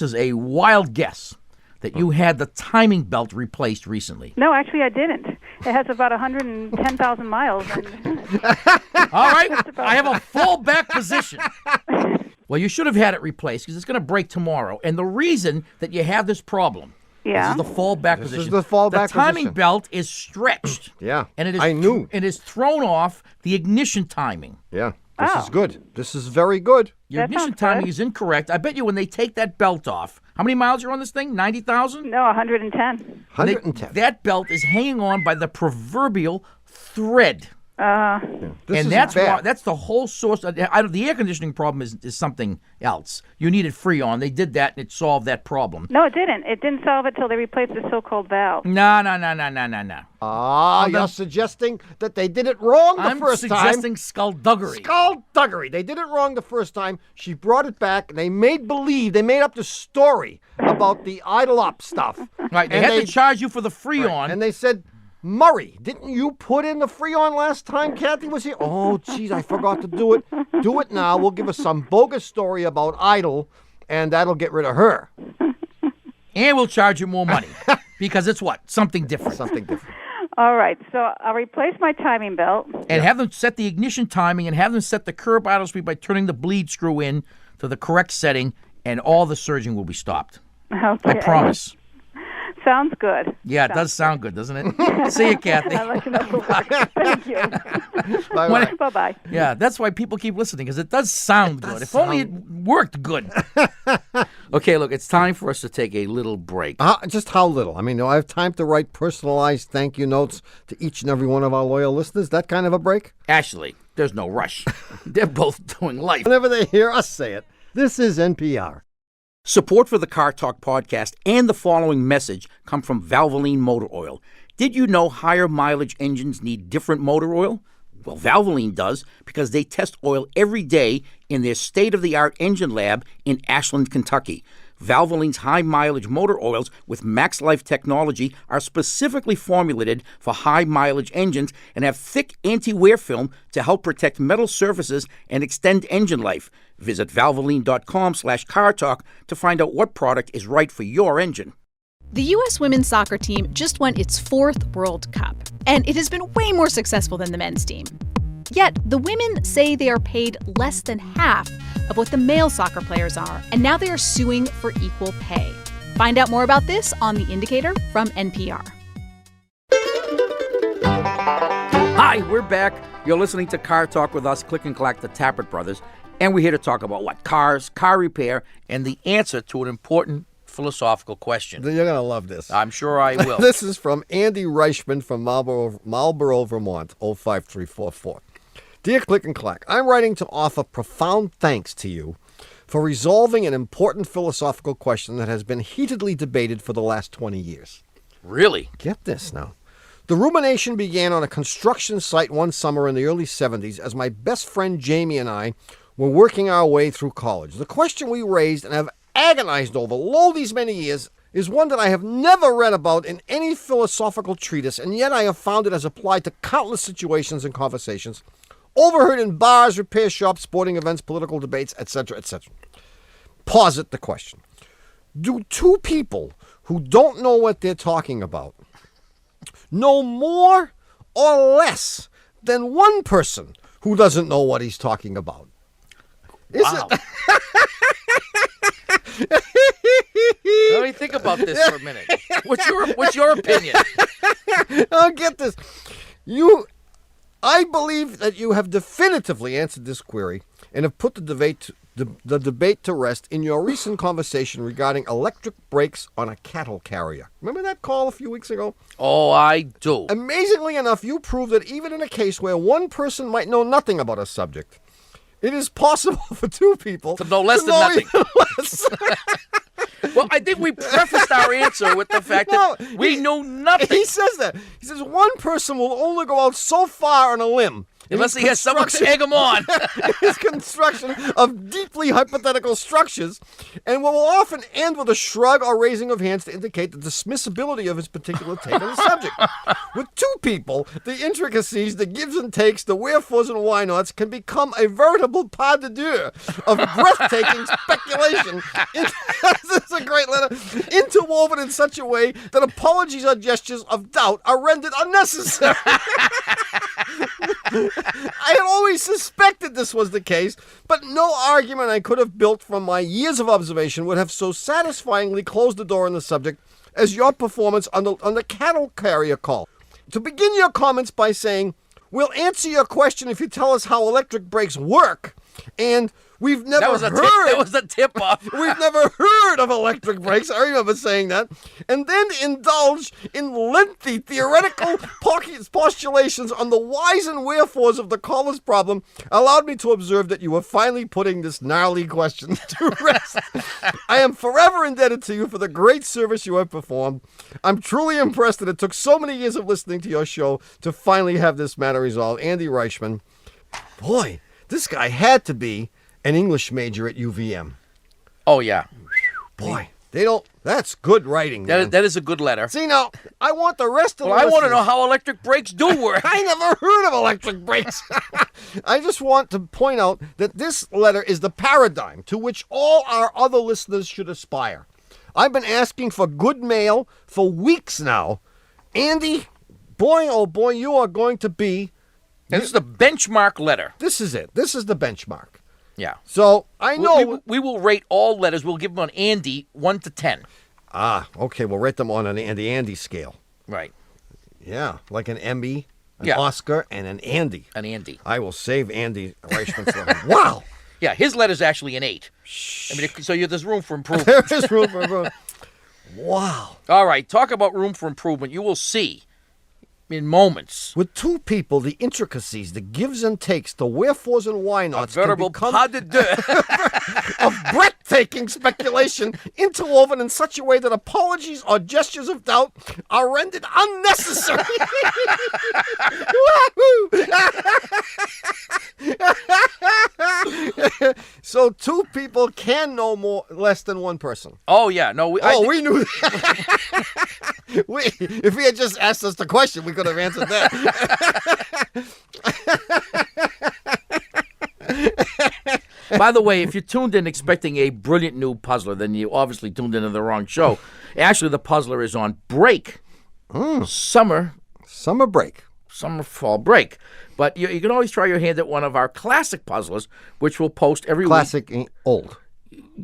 is a wild guess that you had the timing belt replaced recently. No, actually I didn't. It has about 110,000 miles. And All right, I have a fallback position. Well, you should have had it replaced because it's going to break tomorrow. And the reason that you have this problem, this is the fallback position. This is the fallback The timing position. belt is stretched. Yeah, and it is I knew. It is thrown off the ignition timing. Yeah, this is good. This is very good. Your ignition timing is incorrect. I bet you when they take that belt off, how many miles are on this thing? 90,000? No, 110. 110. That belt is hanging on by the proverbial thread. This is that's bad. why, that's the whole source. The air conditioning problem is something else. You needed Freon. They did that, and it solved that problem. No, it didn't. It didn't solve it till they replaced the so-called valve. No. You're suggesting that they did it wrong the first time. I'm suggesting skullduggery. Skullduggery. They did it wrong the first time. She brought it back, and they made up the story about the idle up stuff. Right. They had to charge you for the Freon. Right. And they said, Murray, didn't you put in the Freon last time Kathy was here? Oh, geez, I forgot to do it. Do it now. We'll give us some bogus story about idle, and that'll get rid of her. And we'll charge you more money because it's what? Something different. Something different. All right, so I'll replace my timing belt. And have them set the ignition timing and have them set the curb idle speed by turning the bleed screw in to the correct setting, and all the surging will be stopped. Okay. I promise. Sounds good. Yeah, it does sound good, doesn't it? See you, Kathy. I like to know the word. Thank you. Bye-bye. Yeah, that's why people keep listening, because it does sound good. If only it worked good. Okay, look, it's time for us to take a little break. Just how little? I mean, do I have time to write personalized thank you notes to each and every one of our loyal listeners? That kind of a break? Actually, there's no rush. They're both doing life. Whenever they hear us say it, this is NPR. Support for the Car Talk podcast and the following message come from Valvoline Motor Oil. Did you know higher mileage engines need different motor oil? Well, Valvoline does, because they test oil every day in their state-of-the-art engine lab in Ashland, Kentucky. Valvoline's high-mileage motor oils with Max Life technology are specifically formulated for high-mileage engines and have thick anti-wear film to help protect metal surfaces and extend engine life. Visit valvoline.com/cartalk to find out what product is right for your engine. The U.S. women's soccer team just won its 4th World Cup, and it has been way more successful than the men's team. Yet, the women say they are paid less than half of what the male soccer players are, and now they are suing for equal pay. Find out more about this on The Indicator from NPR. Hi, we're back. You're listening to Car Talk with us, Click and Clack, the Tappert brothers, and we're here to talk about what? Cars, car repair, and the answer to an important philosophical question. You're going to love this. I'm sure I will. This is from Andy Reichman from Marlboro, Vermont, 05344. Dear Click and Clack, I'm writing to offer profound thanks to you for resolving an important philosophical question that has been heatedly debated for the last 20 years. Really? Get this now. The rumination began on a construction site one summer in the early 70s as my best friend Jamie and I were working our way through college. The question we raised and have agonized over lo these many years is one that I have never read about in any philosophical treatise, and yet I have found it as applied to countless situations and conversations, overheard in bars, repair shops, sporting events, political debates, etc., etc. Posit the question. Do two people who don't know what they're talking about know more or less than one person who doesn't know what he's talking about? Wow. Let me think about this for a minute. What's your opinion? I'll get this. I believe that you have definitively answered this query and have put the debate to rest in your recent conversation regarding electric brakes on a cattle carrier. Remember that call a few weeks ago? Oh, I do. Amazingly enough, you proved that even in a case where one person might know nothing about a subject, it is possible for two people to know less than nothing. Well, I think we prefaced our answer with the fact that we know nothing. He says that. He says one person will only go out so far on a limb. Unless he has someone to egg him on. His construction of deeply hypothetical structures, and will often end with a shrug or raising of hands to indicate the dismissibility of his particular take on the subject. With two people, the intricacies, the gives and takes, the wherefores and why nots can become a veritable pas de deux of breathtaking speculation. This is a great letter. Interwoven in such a way that apologies or gestures of doubt are rendered unnecessary. I had always suspected this was the case, but no argument I could have built from my years of observation would have so satisfyingly closed the door on the subject as your performance on the cattle carrier call. To begin your comments by saying, we'll answer your question if you tell us how electric brakes work, and we've never heard... That was a tip-off. We've never heard of electric brakes. I remember saying that. And then indulge in lengthy theoretical postulations on the whys and wherefores of the caller's problem allowed me to observe that you were finally putting this gnarly question to rest. I am forever indebted to you for the great service you have performed. I'm truly impressed that it took so many years of listening to your show to finally have this matter resolved. Andy Reichman. Boy, this guy had to be an English major at UVM. Oh, yeah. Boy, that's good writing, man. That is a good letter. See, now, I want the rest of the I want to know how electric brakes do work. I never heard of electric brakes. I just want to point out that this letter is the paradigm to which all our other listeners should aspire. I've been asking for good mail for weeks now. Andy, boy, oh boy, you are going to be... This is the benchmark letter. This is it. This is the benchmark. Yeah. So I know we will rate all letters. We'll give them on Andy 1 to 10. Ah, okay. We'll rate them on an Andy scale. Right. Yeah, like an Emmy, an Oscar, and an Andy. An Andy. I will save Andy Reichman's letter. Wow. Yeah, his letter's actually an 8. I mean, so there's room for improvement. There's room for improvement. Wow. All right, talk about room for improvement. You will see in moments. With two people, the intricacies, the gives and takes, the wherefores and why nots, a veritable pas de deux of breathtaking speculation interwoven in such a way that apologies or gestures of doubt are rendered unnecessary. So two people can know less than one person. Oh yeah, no. We knew that. If he had just asked us the question, we could have answered that. By the way, if you tuned in expecting a brilliant new puzzler, then you obviously tuned into the wrong show. Actually, the puzzler is on break. Summer break. Fall break. But you can always try your hand at one of our classic puzzlers, which we'll post every week. Classic, old.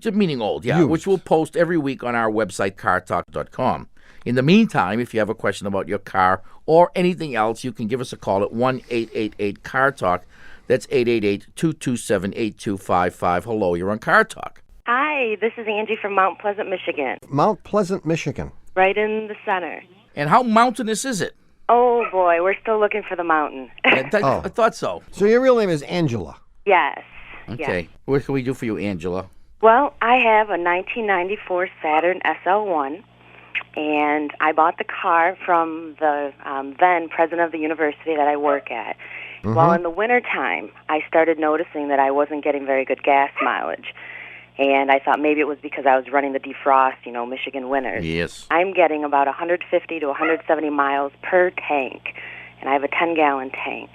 Meaning old, yeah. Used. Which we'll post every week on our website, cartalk.com. In the meantime, if you have a question about your car or anything else, you can give us a call at 1-888-CAR-TALK. That's 888-227-8255. Hello, you're on Car Talk. Hi, this is Angie from Mount Pleasant, Michigan. Mount Pleasant, Michigan. Right in the center. And how mountainous is it? Oh, boy, we're still looking for the mountain. I thought so. So your real name is Angela? Yes. Okay. Yes. What can we do for you, Angela? Well, I have a 1994 Saturn SL1, and I bought the car from the then president of the university that I work at. Mm-hmm. Well, in the wintertime, I started noticing that I wasn't getting very good gas mileage. And I thought maybe it was because I was running the defrost, Michigan winters. Yes. I'm getting about 150 to 170 miles per tank, and I have a 10-gallon tank.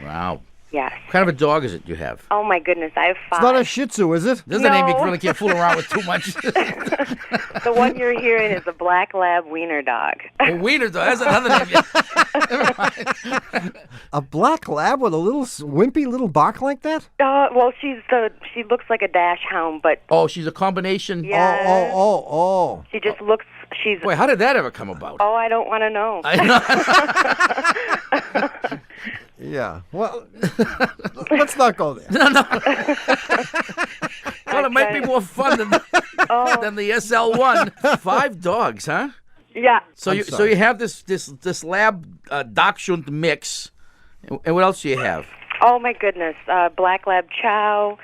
Wow. Yes. What kind of a dog is it you have? Oh, my goodness, I have 5. It's not a Shih Tzu, is it? This is a name you really can't fool around with too much. The one you're hearing is a black lab wiener dog. A wiener dog? That's another name. A black lab with a little wimpy little bark like that? Well, she looks like a dash hound, but... Oh, she's a combination? Yes. Oh. She just looks... Wait, how did that ever come about? Oh, I don't want to know. Yeah. Well, let's not go there. No. Well, it might be more fun than the SL1. 5 dogs, huh? Yeah. So you have this lab Dachshund mix, and what else do you have? Oh my goodness! Black lab chow,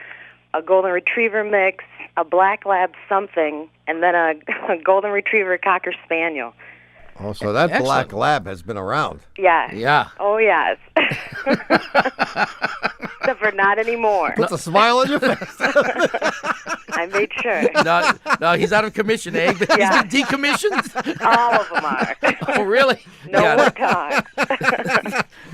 a golden retriever mix, a black lab something, and then a golden retriever cocker spaniel. Oh, so that Excellent. black lab has been around. Yes. Yeah. Oh, yes. Except for not anymore. Puts a smile on your face. I made sure. No, he's out of commission, eh? Yeah. He's been decommissioned? All of them are. Oh, really? No more dogs.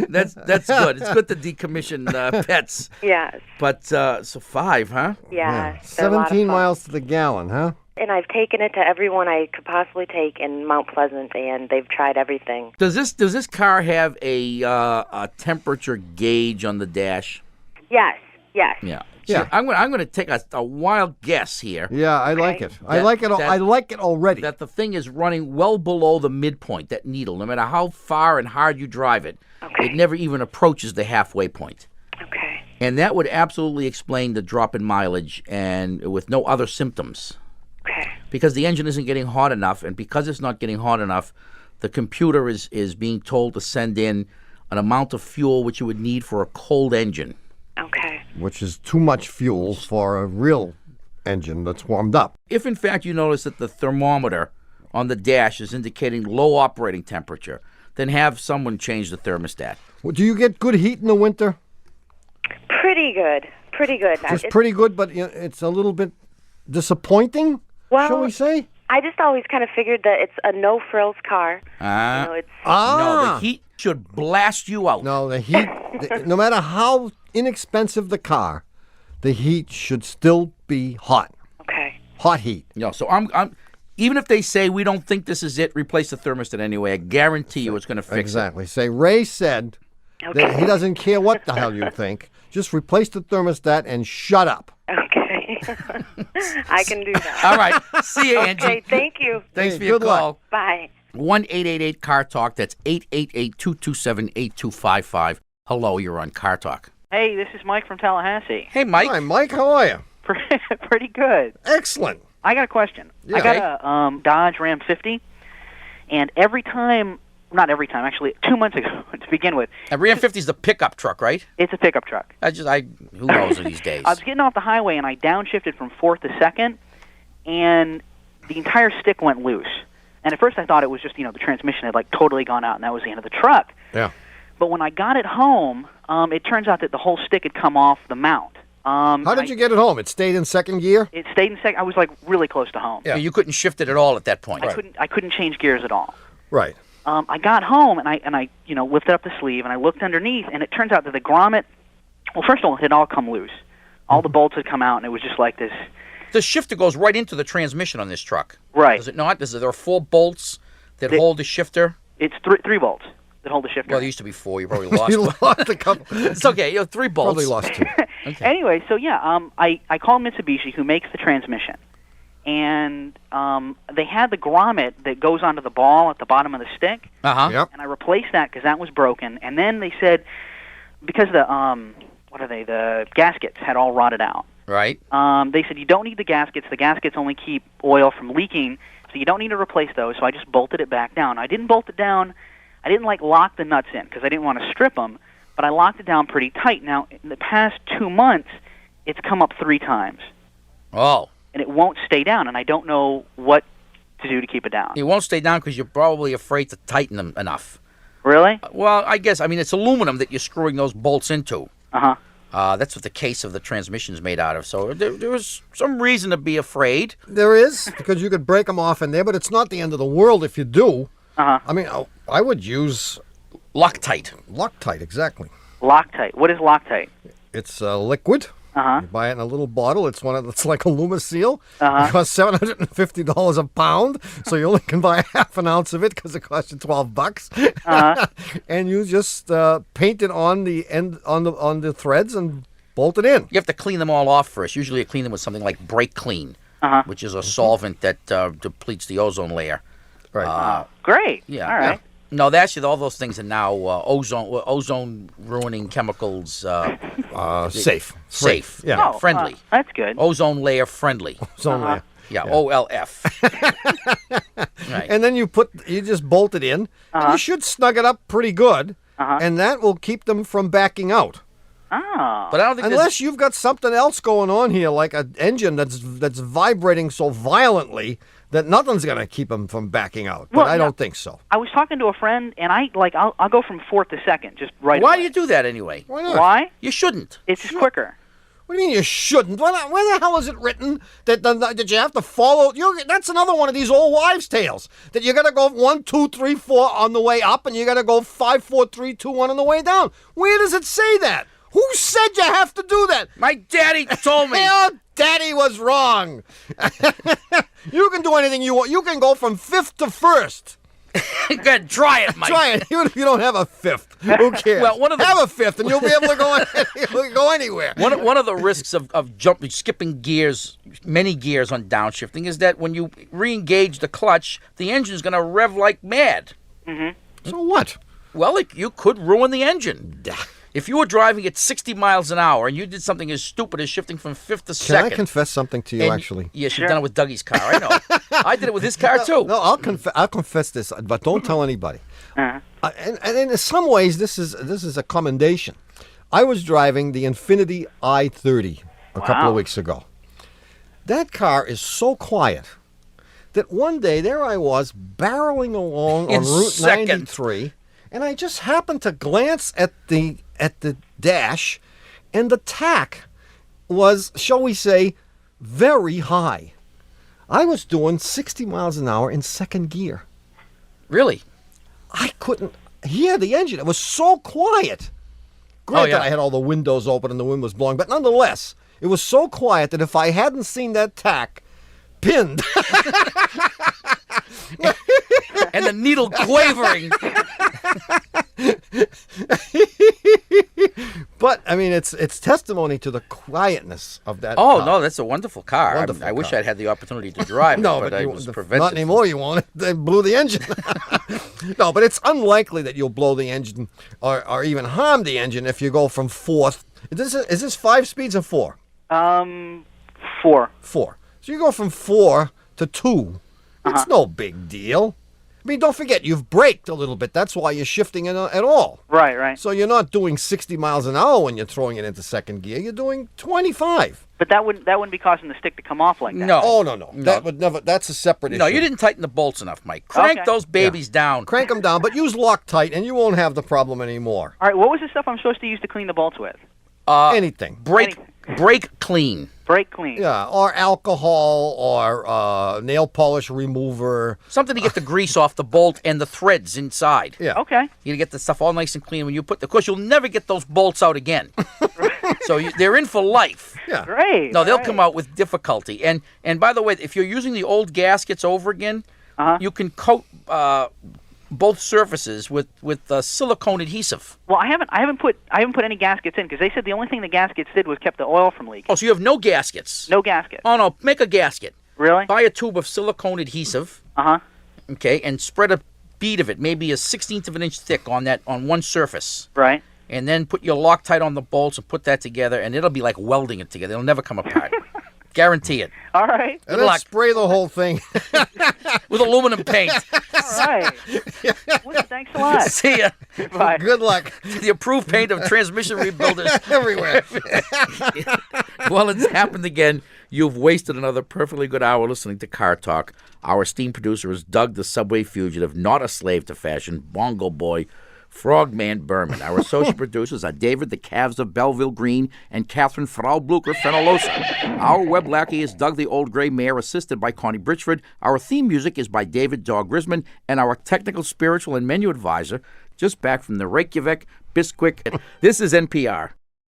That's good. It's good to decommission pets. Yes. But, so 5, huh? Yeah. 17 miles to the gallon, huh? And I've taken it to everyone I could possibly take in Mount Pleasant, and they've tried everything. Does this car have a temperature gauge on the dash? Yes. Yeah. So I'm going to take a wild guess here. Yeah, I like it. I like it already. That the thing is running well below the midpoint, that needle. No matter how far and hard you drive it, it never even approaches the halfway point. Okay. And that would absolutely explain the drop in mileage and with no other symptoms. Okay. Because the engine isn't getting hot enough, and because it's not getting hot enough, the computer is being told to send in an amount of fuel which you would need for a cold engine. Okay. Which is too much fuel for a real engine that's warmed up. If, in fact, you notice that the thermometer on the dash is indicating low operating temperature, then have someone change the thermostat. Well, do you get good heat in the winter? Pretty good. Just pretty good, but it's a little bit disappointing, shall we say? I just always kind of figured that it's a no-frills car. No, the heat should blast you out. No, the heat, no matter how inexpensive the car, the heat should still be hot. Okay. Hot heat. No, so I'm even if they say we don't think this is it, replace the thermostat anyway. I guarantee you it's going to fix it. Exactly. Say Ray said that he doesn't care what the hell you think. Just replace the thermostat and shut up. Okay. I can do that. All right. See you, Angie. Okay, thank you. Thanks for your good luck. call. Bye. 1-888-CAR-TALK. That's 888-227-8255. Hello, you're on Car Talk. Hey, this is Mike from Tallahassee. Hey, Mike. Hi, Mike. How are you? Pretty good. Excellent. I got a question. Yeah. I got a Dodge Ram 50, and not every time, actually, 2 months ago to begin with. A Ram 50 is the pickup truck, right? It's a pickup truck. Who knows these days? I was getting off the highway, and I downshifted from fourth to second, and the entire stick went loose. And at first I thought it was just, the transmission had, totally gone out, and that was the end of the truck. Yeah. But when I got it home, it turns out that the whole stick had come off the mount. How did you get it home? It stayed in second gear? It stayed in second. I was, really close to home. Yeah. You couldn't shift it at all at that point. I couldn't change gears at all. Right. I got home, and I lifted up the sleeve, and I looked underneath, and it turns out that the grommet, well, first of all, it had all come loose. All the bolts had come out, and it was just like this. The shifter goes right into the transmission on this truck. Right. Does it not? There are 4 bolts that hold the shifter? It's 3 bolts that hold the shifter. Well, there used to be 4. You probably lost You lost a couple. It's okay. 3 bolts. Probably lost 2. Okay. Anyway, so I called Mitsubishi, who makes the transmission, and they had the grommet that goes onto the ball at the bottom of the stick. Yep. And I replaced that because that was broken. And then they said, because the gaskets had all rotted out. Right. They said, you don't need the gaskets. The gaskets only keep oil from leaking, so you don't need to replace those. So I just bolted it back down. I didn't bolt it down. I didn't lock the nuts in because I didn't want to strip them, but I locked it down pretty tight. Now, in the past 2 months, it's come up 3 times. Oh. And it won't stay down, and I don't know what to do to keep it down. It won't stay down because you're probably afraid to tighten them enough. Really? Well, I guess. It's aluminum that you're screwing those bolts into. Uh-huh. That's what the case of the transmission is made out of. So there was some reason to be afraid. There is, because you could break them off in there, but it's not the end of the world if you do. Uh-huh. I would use Loctite. Loctite, exactly. Loctite. What is Loctite? It's liquid. Uh-huh. You buy it in a little bottle. It's like a Lumaseal. Uh-huh. It costs $750 a pound, so you only can buy half an ounce of it because it costs you $12. Uh-huh. And you just paint it on the end on the threads and bolt it in. You have to clean them all off first. Usually you clean them with something like Brake Clean, which is a solvent that depletes the ozone layer. Right. Great. Yeah. All right. Yeah. No, all those things are now ozone ruining chemicals. Safe. Safe. Yeah. Friendly. That's good. Ozone layer friendly. Ozone layer. Yeah. OLF. Right. And then you just bolt it in. And you should snug it up pretty good, and that will keep them from backing out. Oh. But I don't think unless you've got something else going on here, like an engine that's vibrating so violently that nothing's going to keep them from backing out. But I don't think so. I was talking to a friend, and I'll go from fourth to second, just right Why away. do you do that anyway? Why not? Why? You shouldn't. It's just quicker. What do you mean you shouldn't? Where the hell is it written that you have to follow? That's another one of these old wives' tales. That you got to go 1, 2, 3, 4 on the way up, and you got to go 5, 4, 3, 2, 1 on the way down. Where does it say that? Who said you have to do that? My daddy told me. Your daddy was wrong. You can do anything you want. You can go from 5th to 1st. Good, try it, Mike. Try it, even if you don't have a 5th. Who cares? Well, have a 5th, and you'll be able to go anywhere. One of the risks of skipping gears, many gears on downshifting, is that when you re-engage the clutch, the engine's going to rev like mad. Mm-hmm. So what? Well, you could ruin the engine. If you were driving at 60 miles an hour and you did something as stupid as shifting from 5th to 2nd. Can I confess something to you, actually? Yes, you've done it with Dougie's car. I know. I did it with his car, too. No, I'll confess this, but don't tell anybody. And in some ways, this is a commendation. I was driving the Infiniti i30 a couple of weeks ago. That car is so quiet that one day there I was barreling along on Route 93, and I just happened to glance at the dash, and the tach was, shall we say, very high. I was doing 60 miles an hour in second gear. Really? I couldn't hear the engine. It was so quiet. Granted, I had all the windows open and the wind was blowing, but nonetheless, it was so quiet that if I hadn't seen that tach pinned, and the needle quavering. But I mean, it's testimony to the quietness of that. Oh car. no, that's a wonderful car. Wonderful I wish car. I'd had the opportunity to drive No, it, but I was prevented. not anymore. You won't. They blew the engine. No, but it's unlikely that you'll blow the engine or even harm the engine if you go from fourth. Is this 5 speeds or 4? 4. 4. So you go from 4 to 2. It's no big deal. I mean, don't forget, you've braked a little bit. That's why you're shifting it at all. Right. So you're not doing 60 miles an hour when you're throwing it into second gear. You're doing 25. But that wouldn't be causing the stick to come off like that. No. Oh, no. That would never. That's a separate issue. No, you didn't tighten the bolts enough, Mike. Crank those babies down. Crank them down, but use Loctite, and you won't have the problem anymore. All right, what was the stuff I'm supposed to use to clean the bolts with? Anything. Brake clean. Brake clean. Yeah, or alcohol, or nail polish remover. Something to get the grease off the bolt and the threads inside. Yeah. Okay. You get the stuff all nice and clean when you put. Of course, you'll never get those bolts out again. So they're in for life. Yeah. Great. No, they'll come out with difficulty. And by the way, if you're using the old gaskets over again, you can coat both surfaces with silicone adhesive. Well, I haven't put any gaskets in because they said the only thing the gaskets did was kept the oil from leaking. Oh, so you have no gaskets? No gasket. Oh no, make a gasket. Really? Buy a tube of silicone adhesive. Okay, and spread a bead of it, maybe a 1/16 of an inch thick on one surface. Right. And then put your Loctite on the bolts and put that together, and it'll be like welding it together. It'll never come apart. Guarantee it. All right. And then spray the whole thing with aluminum paint. All right. Well, thanks a lot. See ya. Bye. Good luck. The approved paint of transmission rebuilders everywhere. Well, it's happened again. You've wasted another perfectly good hour listening to Car Talk. Our esteemed producer is Doug, the subway fugitive, not a slave to fashion, bongo boy, Frogman Berman. Our associate producers are David, the Calves of Belleville Green, and Catherine Frau Blucher Fenolosa. Our web lackey is Doug, the Old Gray Mare, assisted by Connie Britchford. Our theme music is by David Dog Grisman, and our technical, spiritual, and menu advisor, just back from the Reykjavik, Bisquick. This is NPR.